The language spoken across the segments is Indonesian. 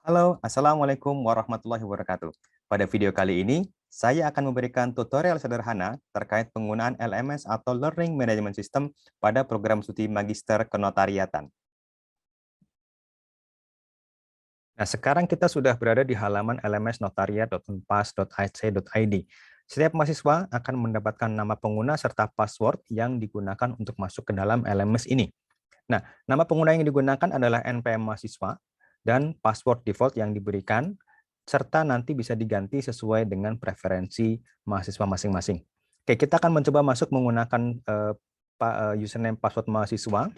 Halo, Assalamualaikum warahmatullahi wabarakatuh. Pada video kali ini, saya akan memberikan tutorial sederhana terkait penggunaan LMS atau Learning Management System pada program studi Magister Kenotariatan. Nah, sekarang kita sudah berada di halaman lmsnotariat.unpas.ac.id. Setiap mahasiswa akan mendapatkan nama pengguna serta password yang digunakan untuk masuk ke dalam LMS ini. Nah, nama pengguna yang digunakan adalah NPM mahasiswa dan password default yang diberikan, serta nanti bisa diganti sesuai dengan preferensi mahasiswa masing-masing. Oke, kita akan mencoba masuk menggunakan username password mahasiswa.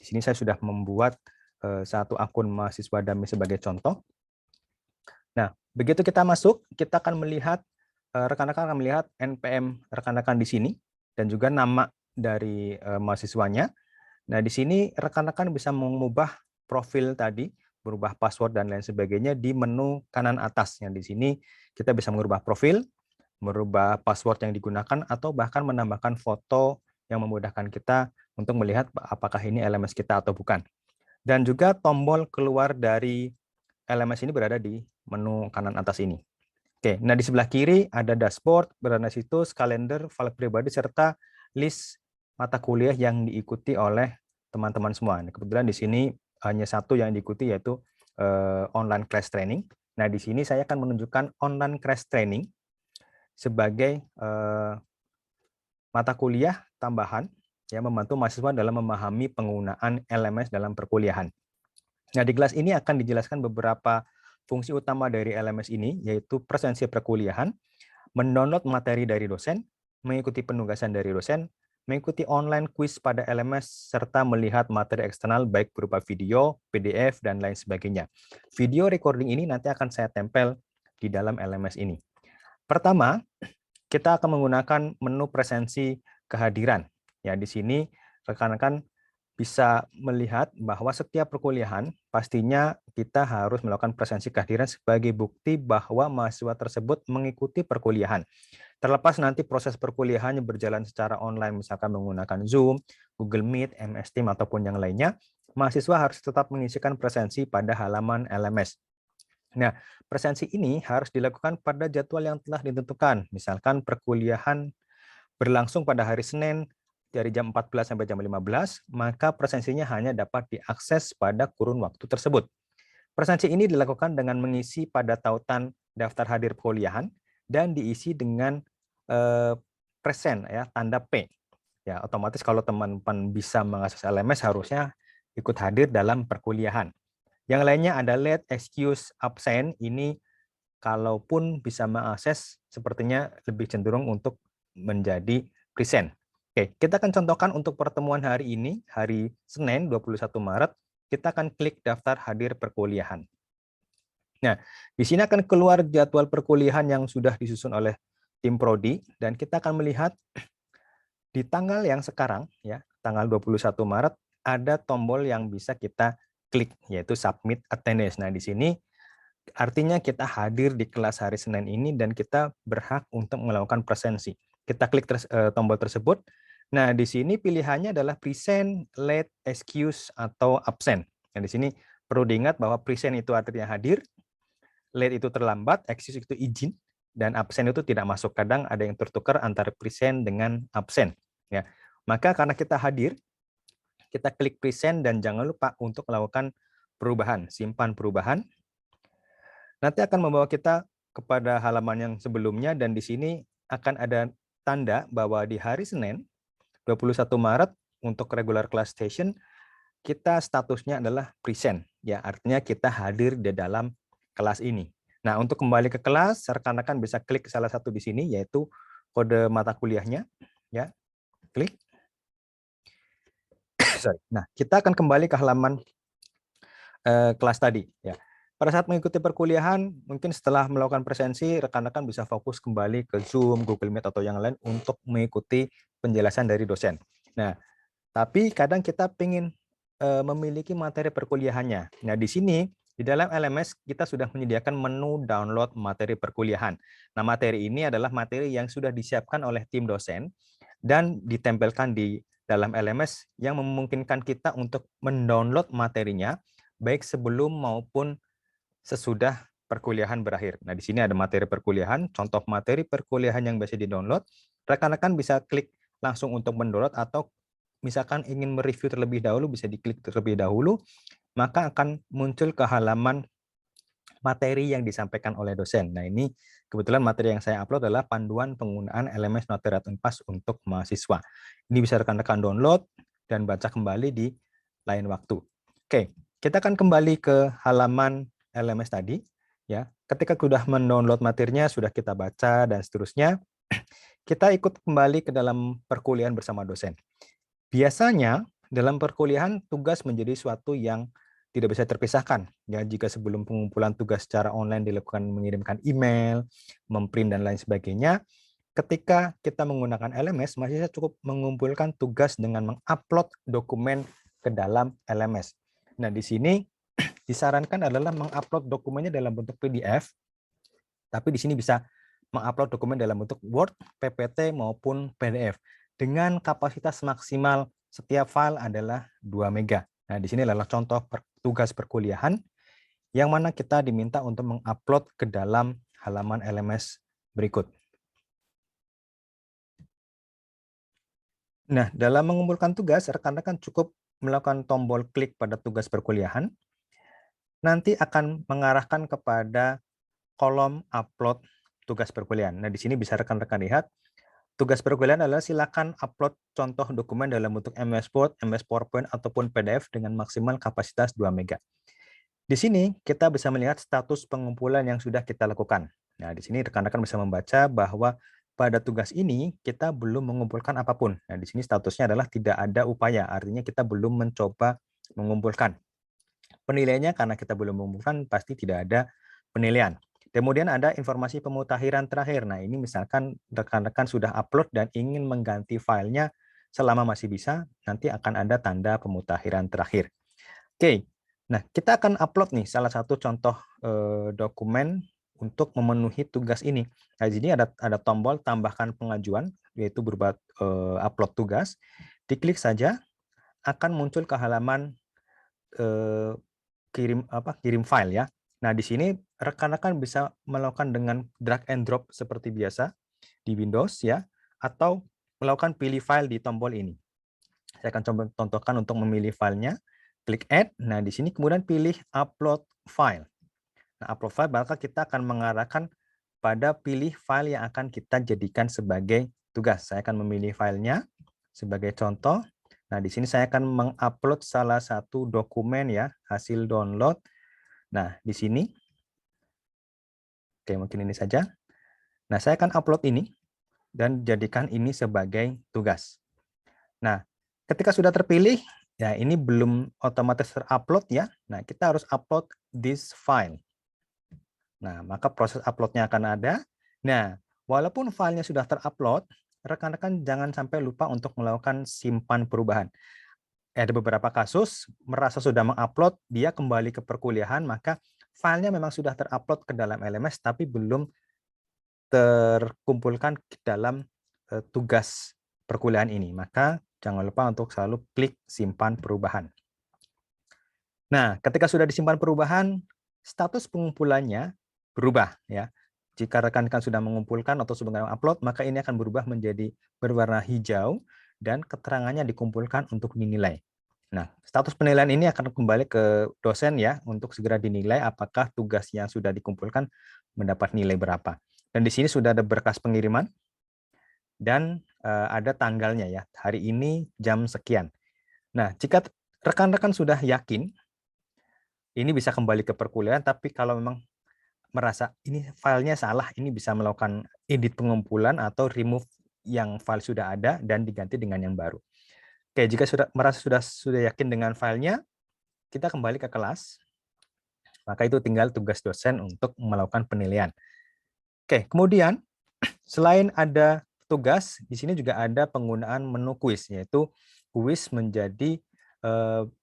Di sini saya sudah membuat satu akun mahasiswa dummy sebagai contoh. Nah, begitu kita masuk, kita akan melihat, rekan-rekan akan melihat NPM rekan-rekan di sini, dan juga nama dari mahasiswanya. Nah, di sini rekan-rekan bisa mengubah profil tadi, berubah password dan lain sebagainya di menu kanan atas. Yang di sini kita bisa mengubah profil, merubah password yang digunakan, atau bahkan menambahkan foto yang memudahkan kita untuk melihat apakah ini LMS kita atau bukan. Dan juga tombol keluar dari LMS ini berada di menu kanan atas ini. Oke, nah di sebelah kiri ada dashboard, berada situs, kalender, file pribadi, serta list mata kuliah yang diikuti oleh teman-teman semua. Nah, kebetulan di sini hanya satu yang diikuti, yaitu online class training. Nah, di sini saya akan menunjukkan online class training sebagai mata kuliah tambahan yang membantu mahasiswa dalam memahami penggunaan LMS dalam perkuliahan. Nah, di kelas ini akan dijelaskan beberapa fungsi utama dari LMS ini, yaitu presensi perkuliahan, mendownload materi dari dosen, mengikuti penugasan dari dosen, mengikuti online quiz pada LMS, serta melihat materi eksternal baik berupa video, PDF, dan lain sebagainya. Video recording ini nanti akan saya tempel di dalam LMS ini. Pertama, kita akan menggunakan menu presensi kehadiran. Ya, di sini rekan-rekan bisa melihat bahwa setiap perkuliahan pastinya kita harus melakukan presensi kehadiran sebagai bukti bahwa mahasiswa tersebut mengikuti perkuliahan. Terlepas nanti proses perkuliahannya berjalan secara online, misalkan menggunakan Zoom, Google Meet, MS Teams, ataupun yang lainnya, mahasiswa harus tetap mengisikan presensi pada halaman LMS. Nah, presensi ini harus dilakukan pada jadwal yang telah ditentukan. Misalkan perkuliahan berlangsung pada hari Senin dari jam 14 sampai jam 15, maka presensinya hanya dapat diakses pada kurun waktu tersebut. Presensi ini dilakukan dengan mengisi pada tautan daftar hadir perkuliahan dan diisi dengan present, ya, tanda P. Ya, otomatis kalau teman-teman bisa mengakses LMS harusnya ikut hadir dalam perkuliahan. Yang lainnya ada late, excuse, absent. Ini kalaupun bisa mengakses, sepertinya lebih cenderung untuk menjadi present. Oke, kita akan contohkan untuk pertemuan hari ini, hari Senin 21 Maret, kita akan klik daftar hadir perkuliahan. Nah, di sini akan keluar jadwal perkuliahan yang sudah disusun oleh tim prodi, dan kita akan melihat di tanggal yang sekarang, ya, tanggal 21 Maret, ada tombol yang bisa kita klik, yaitu submit attendance. Nah, di sini artinya kita hadir di kelas hari Senin ini dan kita berhak untuk melakukan presensi. Kita klik tombol tersebut. Nah, di sini pilihannya adalah present, late, excuse, atau absent. Nah, di sini perlu diingat bahwa present itu artinya hadir, late itu terlambat, excuse itu izin, dan absent itu tidak masuk. Kadang ada yang tertukar antara present dengan absent. Ya. Maka karena kita hadir, kita klik present dan jangan lupa untuk melakukan perubahan, simpan perubahan. Nanti akan membawa kita kepada halaman yang sebelumnya, dan di sini akan ada tanda bahwa di hari Senin 21 Maret untuk regular class session kita statusnya adalah present, ya, artinya kita hadir di dalam kelas ini. Nah, untuk kembali ke kelas, rekan-rekan bisa klik salah satu di sini, yaitu kode mata kuliahnya, ya, klik. Sorry. Nah, kita akan kembali ke halaman kelas tadi, ya. Pada saat mengikuti perkuliahan, mungkin setelah melakukan presensi, rekan-rekan bisa fokus kembali ke Zoom, Google Meet, atau yang lain untuk mengikuti penjelasan dari dosen. Nah, tapi kadang kita ingin memiliki materi perkuliahannya. Nah, di sini, di dalam LMS, kita sudah menyediakan menu download materi perkuliahan. Nah, materi ini adalah materi yang sudah disiapkan oleh tim dosen dan ditempelkan di dalam LMS yang memungkinkan kita untuk mendownload materinya, baik sebelum maupun sesudah perkuliahan berakhir. Nah, di sini ada materi perkuliahan, contoh materi perkuliahan yang bisa di-download. Rekan-rekan bisa klik langsung untuk mendownload, atau misalkan ingin mereview terlebih dahulu, bisa diklik terlebih dahulu, maka akan muncul ke halaman materi yang disampaikan oleh dosen. Nah, ini kebetulan materi yang saya upload adalah panduan penggunaan LMS Notariat Unpas untuk mahasiswa. Ini bisa rekan-rekan download dan baca kembali di lain waktu. Oke, kita akan kembali ke halaman LMS tadi. Ya, ketika sudah mendownload materinya, sudah kita baca dan seterusnya, kita ikut kembali ke dalam perkuliahan bersama dosen. Biasanya dalam perkuliahan tugas menjadi suatu yang tidak bisa terpisahkan. Ya, jika sebelum pengumpulan tugas secara online dilakukan mengirimkan email, memprint dan lain sebagainya, ketika kita menggunakan LMS, mahasiswa cukup mengumpulkan tugas dengan mengupload dokumen ke dalam LMS. Nah, di sini disarankan adalah mengupload dokumennya dalam bentuk PDF, tapi di sini bisa mengupload dokumen dalam bentuk Word, PPT, maupun PDF. Dengan kapasitas maksimal setiap file adalah 2 MB. Nah, di sini adalah contoh tugas perkuliahan yang mana kita diminta untuk mengupload ke dalam halaman LMS berikut. Nah, dalam mengumpulkan tugas, rekan-rekan cukup melakukan tombol klik pada tugas perkuliahan, nanti akan mengarahkan kepada kolom upload tugas perkuliahan. Nah, di sini bisa rekan-rekan lihat, tugas perkuliahan adalah silakan upload contoh dokumen dalam bentuk MS Word, MS PowerPoint, ataupun PDF dengan maksimal kapasitas 2 MB. Di sini kita bisa melihat status pengumpulan yang sudah kita lakukan. Nah, di sini rekan-rekan bisa membaca bahwa pada tugas ini kita belum mengumpulkan apapun. Nah, di sini statusnya adalah tidak ada upaya, artinya kita belum mencoba mengumpulkan. Penilaiannya karena kita belum mengumpulkan pasti tidak ada penilaian. Kemudian ada informasi pemutakhiran terakhir. Nah, ini misalkan rekan-rekan sudah upload dan ingin mengganti filenya selama masih bisa, nanti akan ada tanda pemutakhiran terakhir. Oke, nah kita akan upload nih salah satu contoh dokumen untuk memenuhi tugas ini. Nah, di sini ada tombol tambahkan pengajuan, yaitu berupa upload tugas. Diklik saja, akan muncul ke halaman kirim file ya. Nah, di sini rekan-rekan bisa melakukan dengan drag and drop seperti biasa di Windows ya, atau melakukan pilih file di tombol ini. Saya akan coba contohkan untuk memilih filenya. Klik add. Nah, di sini kemudian pilih upload file. Nah, upload file maka kita akan mengarahkan pada pilih file yang akan kita jadikan sebagai tugas. Saya akan memilih filenya sebagai contoh. Nah, di sini saya akan mengupload salah satu dokumen ya, hasil download. Nah, di sini, oke mungkin ini saja. Nah, saya akan upload ini dan jadikan ini sebagai tugas. Nah, ketika sudah terpilih, ya ini belum otomatis terupload ya. Nah, kita harus upload this file. Nah, maka proses uploadnya akan ada. Nah, walaupun filenya sudah terupload, rekan-rekan jangan sampai lupa untuk melakukan simpan perubahan. Ada beberapa kasus merasa sudah mengupload, dia kembali ke perkuliahan, maka filenya memang sudah terupload ke dalam LMS, tapi belum terkumpulkan ke dalam tugas perkuliahan ini. Maka jangan lupa untuk selalu klik simpan perubahan. Nah, ketika sudah disimpan perubahan, status pengumpulannya berubah ya. Jika rekan-rekan sudah mengumpulkan atau sudah mengupload, maka ini akan berubah menjadi berwarna hijau dan keterangannya dikumpulkan untuk dinilai. Nah, status penilaian ini akan kembali ke dosen ya untuk segera dinilai apakah tugas yang sudah dikumpulkan mendapat nilai berapa. Dan di sini sudah ada berkas pengiriman dan ada tanggalnya ya. Hari ini jam sekian. Nah, jika rekan-rekan sudah yakin ini bisa kembali ke perkuliahan, tapi kalau memang merasa ini filenya salah, ini bisa melakukan edit pengumpulan atau remove yang file sudah ada dan diganti dengan yang baru. Oke, jika merasa sudah yakin dengan filenya, kita kembali ke kelas. Maka itu tinggal tugas dosen untuk melakukan penilaian. Oke, kemudian selain ada tugas, di sini juga ada penggunaan menu kuis, yaitu kuis menjadi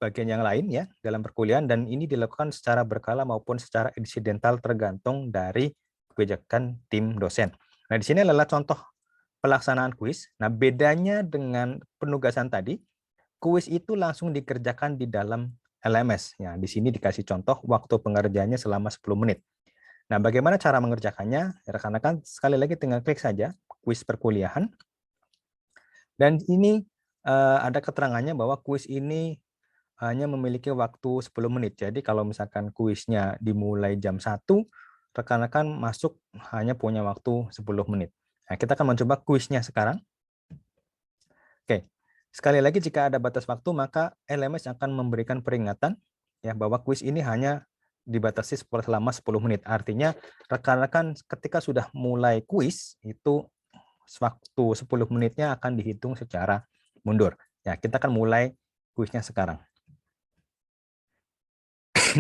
bagian yang lain ya dalam perkuliahan, dan ini dilakukan secara berkala maupun secara insidental tergantung dari kebijakan tim dosen. Nah, di sini adalah contoh pelaksanaan kuis. Nah, bedanya dengan penugasan tadi, kuis itu langsung dikerjakan di dalam LMS. Ya, di sini dikasih contoh waktu pengerjaannya selama 10 menit. Nah, bagaimana cara mengerjakannya? Rekan-rekan sekali lagi tinggal klik saja kuis perkuliahan. Dan ini ada keterangannya bahwa kuis ini hanya memiliki waktu 10 menit. Jadi kalau misalkan kuisnya dimulai jam 1, rekan-rekan masuk hanya punya waktu 10 menit. Nah, kita akan mencoba kuisnya sekarang. Oke, sekali lagi jika ada batas waktu, maka LMS akan memberikan peringatan ya bahwa kuis ini hanya dibatasi selama 10 menit. Artinya rekan-rekan ketika sudah mulai kuis, itu waktu 10 menitnya akan dihitung secara mundur. Ya, kita akan mulai kuisnya sekarang.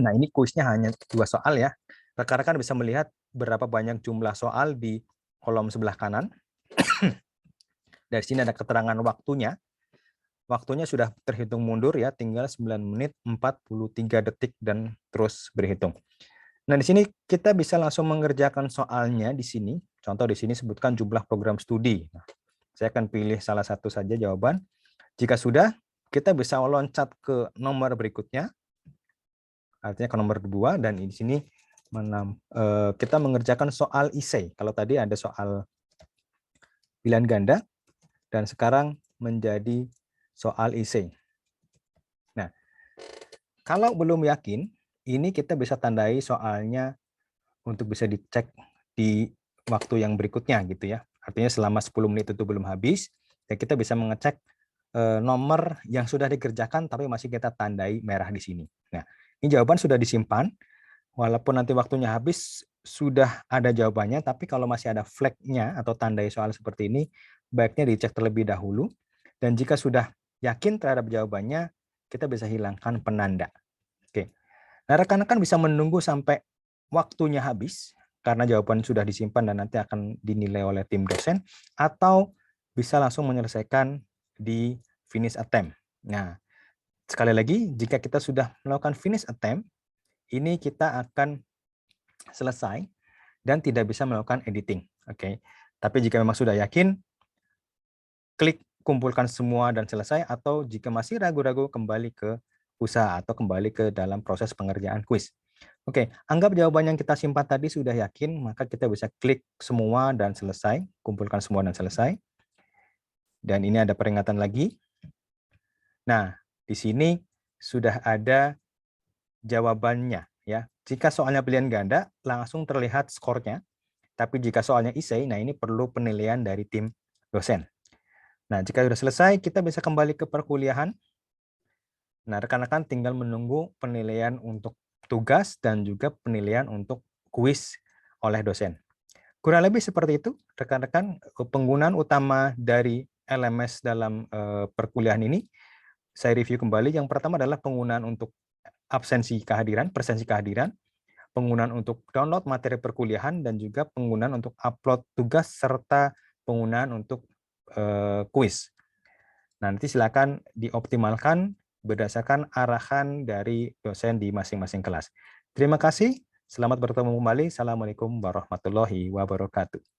Nah, ini kuisnya hanya 2 soal ya. Rekan-rekan bisa melihat berapa banyak jumlah soal di kolom sebelah kanan. Dari sini ada keterangan waktunya. Waktunya sudah terhitung mundur ya, tinggal 9 menit 43 detik dan terus berhitung. Nah, di sini kita bisa langsung mengerjakan soalnya di sini. Contoh di sini sebutkan jumlah program studi. Nah, saya akan pilih salah satu saja jawaban. Jika sudah, kita bisa loncat ke nomor berikutnya. Artinya ke nomor 2, dan di sini kita mengerjakan soal essay. Kalau tadi ada soal pilihan ganda, dan sekarang menjadi soal essay. Nah, kalau belum yakin, ini kita bisa tandai soalnya untuk bisa dicek di waktu yang berikutnya gitu ya. Artinya selama 10 menit itu belum habis, ya kita bisa mengecek nomor yang sudah dikerjakan tapi masih kita tandai merah di sini. Nah, ini jawaban sudah disimpan. Walaupun nanti waktunya habis, sudah ada jawabannya, tapi kalau masih ada flag-nya atau tandai soal seperti ini, baiknya dicek terlebih dahulu. Dan jika sudah yakin terhadap jawabannya, kita bisa hilangkan penanda. Oke. Nah, rekan-rekan bisa menunggu sampai waktunya habis, karena jawaban sudah disimpan dan nanti akan dinilai oleh tim dosen, atau bisa langsung menyelesaikan di finish attempt. Nah, sekali lagi, jika kita sudah melakukan finish attempt, ini kita akan selesai dan tidak bisa melakukan editing. Oke. Tapi jika memang sudah yakin, klik kumpulkan semua dan selesai, atau jika masih ragu-ragu, kembali ke usaha atau kembali ke dalam proses pengerjaan kuis. Oke, anggap jawaban yang kita simpan tadi sudah yakin, maka kita bisa klik semua dan selesai, kumpulkan semua dan selesai. Dan ini ada peringatan lagi. Nah, di sini sudah ada jawabannya ya. Jika soalnya pilihan ganda, langsung terlihat skornya. Tapi jika soalnya essay, nah ini perlu penilaian dari tim dosen. Nah, jika sudah selesai, kita bisa kembali ke perkuliahan. Nah, rekan-rekan tinggal menunggu penilaian untuk tugas dan juga penilaian untuk kuis oleh dosen. Kurang lebih seperti itu, rekan-rekan. Penggunaan utama dari LMS dalam perkuliahan ini, saya review kembali. Yang pertama adalah penggunaan untuk absensi kehadiran, presensi kehadiran, penggunaan untuk download materi perkuliahan, dan juga penggunaan untuk upload tugas, serta penggunaan untuk kuis. Nanti silakan dioptimalkan berdasarkan arahan dari dosen di masing-masing kelas. Terima kasih, selamat bertemu kembali. Assalamualaikum warahmatullahi wabarakatuh.